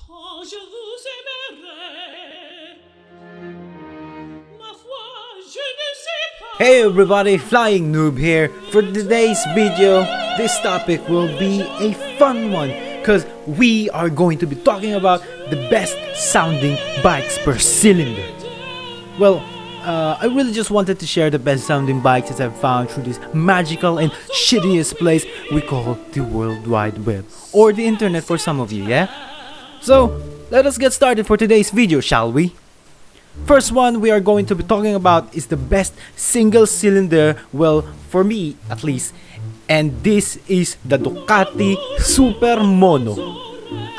je vous aimerai. Ma foi, je ne sais pas. Hey everybody, Flying Noob here. For today's video, this topic will be a fun one because we are going to be talking about the best sounding bikes per cylinder. Well, I really just wanted to share the best sounding bikes that I've found through this magical and shittiest place we call the World Wide Web, or the internet for some of you, yeah? So, let us get started for today's video, shall we? First one we are going to be talking about is the best single cylinder, well, for me at least, and this is the Ducati Super Mono.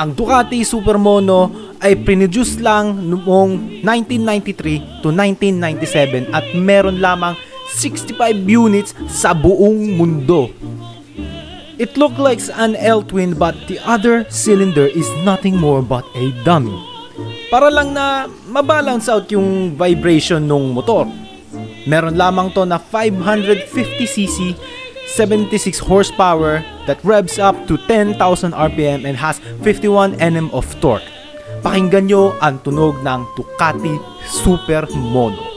Ang Ducati Super Mono ay produce lang noong 1993 to 1997 at meron lamang 65 units sa buong mundo. It looked like an L-twin but the other cylinder is nothing more but a dummy. Para lang na mabalance out yung vibration ng motor. Meron lamang to na 550cc, 76 horsepower that revs up to 10,000 RPM and has 51 Nm of torque. Pakinggan nyo ang tunog ng Ducati Super Mono.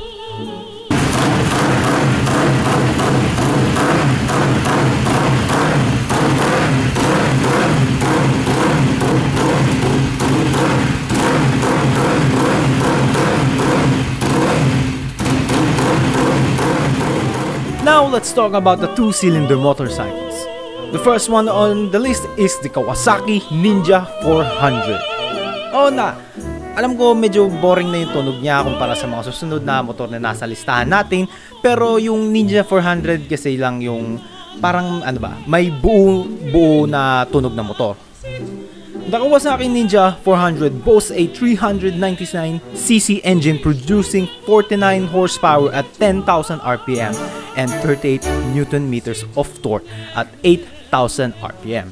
Now let's talk about the two-cylinder motorcycles. The first one on the list is the Kawasaki Ninja 400. Alam ko medyo boring na yung tunog niya kumpara sa mga susunod na motor na nasa listahan natin, pero yung Ninja 400 kasi lang yung parang may buo na tunog na motor. The Kawasaki Ninja 400 boasts a 399cc engine producing 49 horsepower at 10,000 RPM and 38 Nm of torque at 8,000 RPM.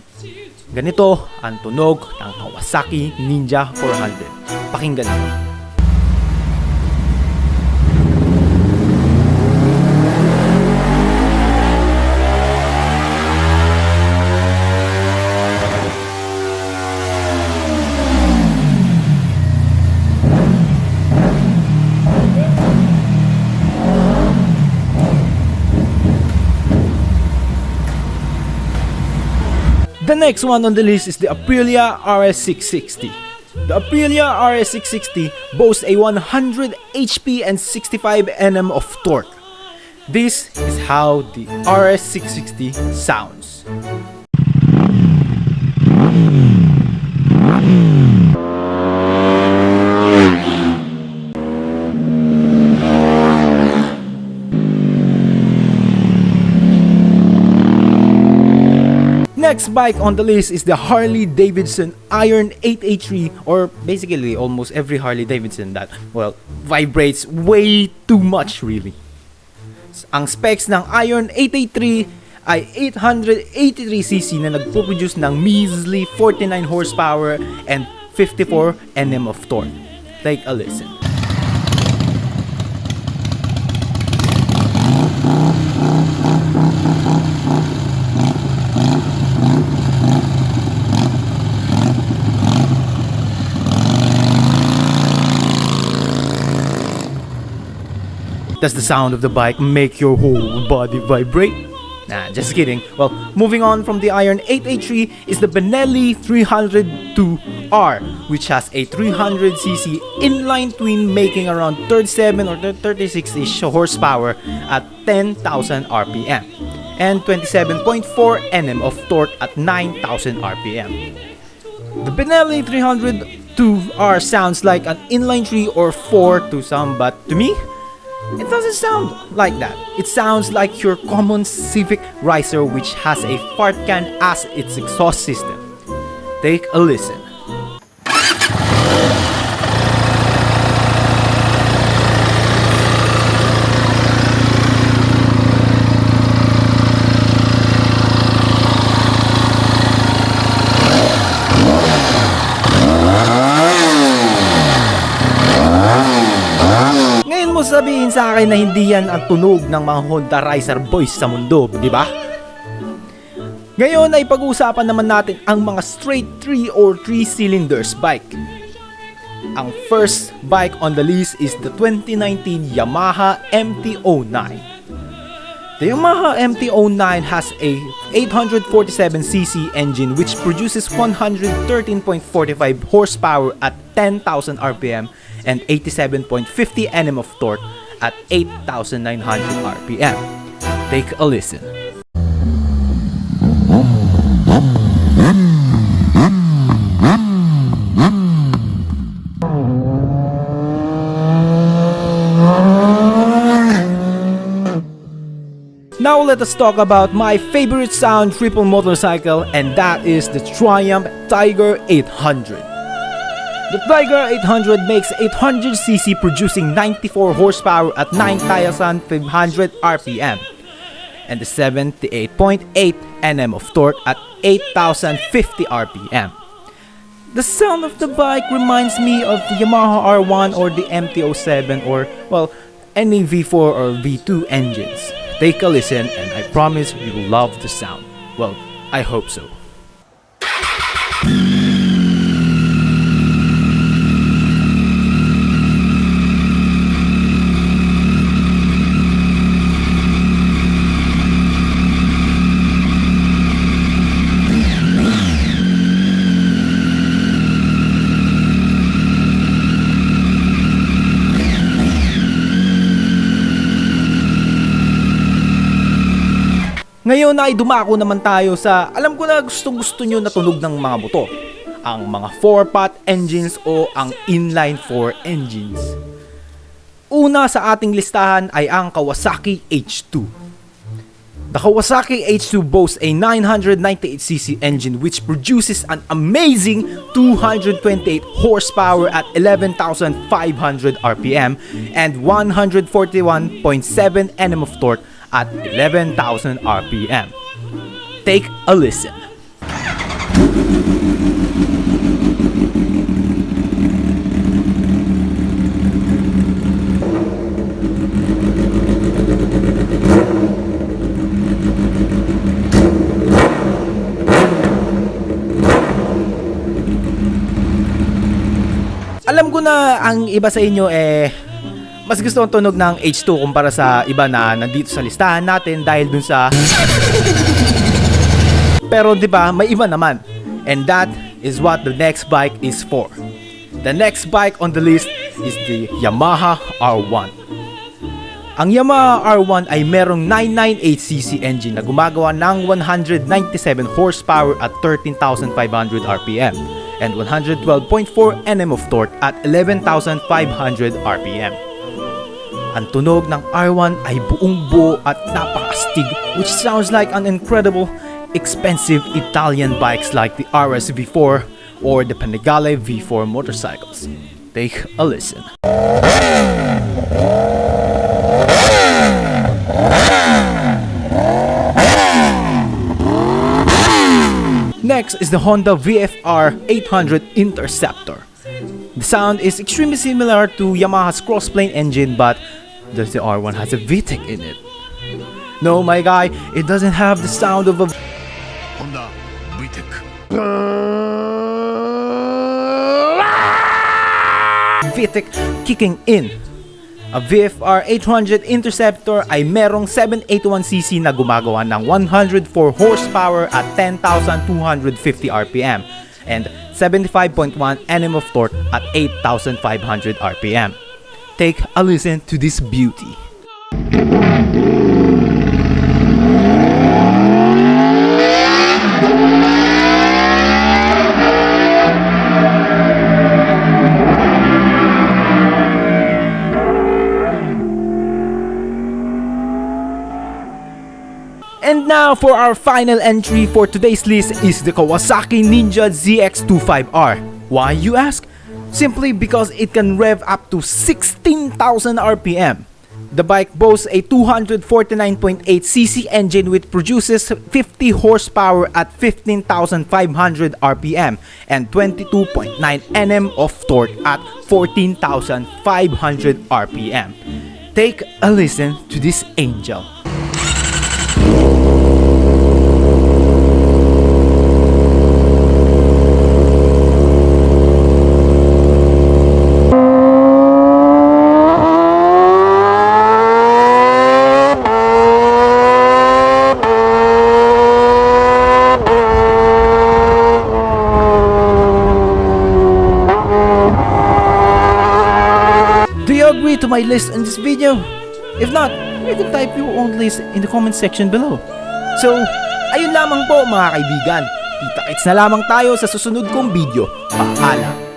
Ganito ang tunog ng Kawasaki Ninja 400. Pakinggan nyo. The next one on the list is the Aprilia RS660. The Aprilia RS660 boasts a 100 HP and 65 Nm of torque. This is how the RS660 sounds. Next bike on the list is the Harley Davidson Iron 883, or basically almost every Harley Davidson that, well, vibrates way too much really. Ang specs ng Iron 883 ay 883cc na nagpo-produce ng measly 49 horsepower and 54 Nm of torque. Take a listen. Does the sound of the bike make your whole body vibrate? Nah, just kidding. Well, moving on from the Iron 883 is the Benelli 302R, which has a 300cc inline twin making around 37 or 36-ish horsepower at 10,000 RPM and 27.4 Nm of torque at 9,000 RPM. The Benelli 302R sounds like an inline 3 or 4 to some, but to me, it doesn't sound like that. It sounds like your common Civic Riser which has a fart can as its exhaust system. Take a listen. Mo sabihin sa akin na hindi yan ang tunog ng mga Honda Riser boys sa mundo, di ba? Ngayon ay pag-uusapan naman natin ang mga straight 3 or 3 cylinders bike. Ang first bike on the list is the 2019 Yamaha MT09. The Yamaha MT09 has a 847cc engine which produces 113.45 horsepower at 10,000 RPM and 87.50 Nm of torque at 8,900 RPM. Take a listen. Now let us talk about my favorite sound triple motorcycle, and that is the Triumph Tiger 800. The Tiger 800 makes 800cc producing 94 horsepower at 9,500 RPM and the 78.8 Nm of torque at 8,050 RPM. The sound of the bike reminds me of the Yamaha R1 or the MT07 or, well, any V4 or V2 engines. Take a listen and I promise you will love the sound. Well, I hope so. Ngayon ay dumako naman tayo sa alam ko na gustong-gusto nyo na tunog ng mga motor. Ang mga 4-pot engines o ang inline 4 engines. Una sa ating listahan ay ang Kawasaki H2. The Kawasaki H2 boasts a 998cc engine which produces an amazing 228 horsepower at 11,500 RPM and 141.7 Nm of torque at 11,000 RPM. Take a listen. Alam ko na ang iba sa inyo mas gusto ang tunog ng H2 kumpara sa iba na nandito sa listahan natin dahil dun sa pero di ba may iba naman, and that is what the next bike is for. The next bike on the list is the Yamaha R1. Ang Yamaha R1 ay merong 998cc engine na gumagawa ng 197 horsepower at 13,500 RPM and 112.4 Nm of torque at 11,500 RPM. Ang tunog ng R1 ay buong-buo at napakastig, which sounds like an incredible, expensive Italian bikes like the RS V4 or the Benelli V4 motorcycles. Take a listen. Next is the Honda VFR 800 Interceptor. The sound is extremely similar to Yamaha's crossplane engine, but the R1 has a VTEC in it. No, my guy, it doesn't have the sound of a Honda VTEC. VTEC kicking in. A VFR 800 Interceptor ay merong 781cc na gumagawa ng 104 horsepower at 10,250 RPM and 75.1 Nm of torque at 8,500 RPM. Take a listen to this beauty. And now for our final entry for today's list is the Kawasaki Ninja ZX25R. Why, you ask? Simply because it can rev up to 16,000 RPM. The bike boasts a 249.8cc engine which produces 50 horsepower at 15,500 RPM and 22.9 Nm of torque at 14,500 RPM. Take a listen to this angel. you to my list in this video? If not, you can type your own list in the comment section below. So, ayun lamang po mga kaibigan. Kita-kits na lamang tayo sa susunod kong video. Paalam!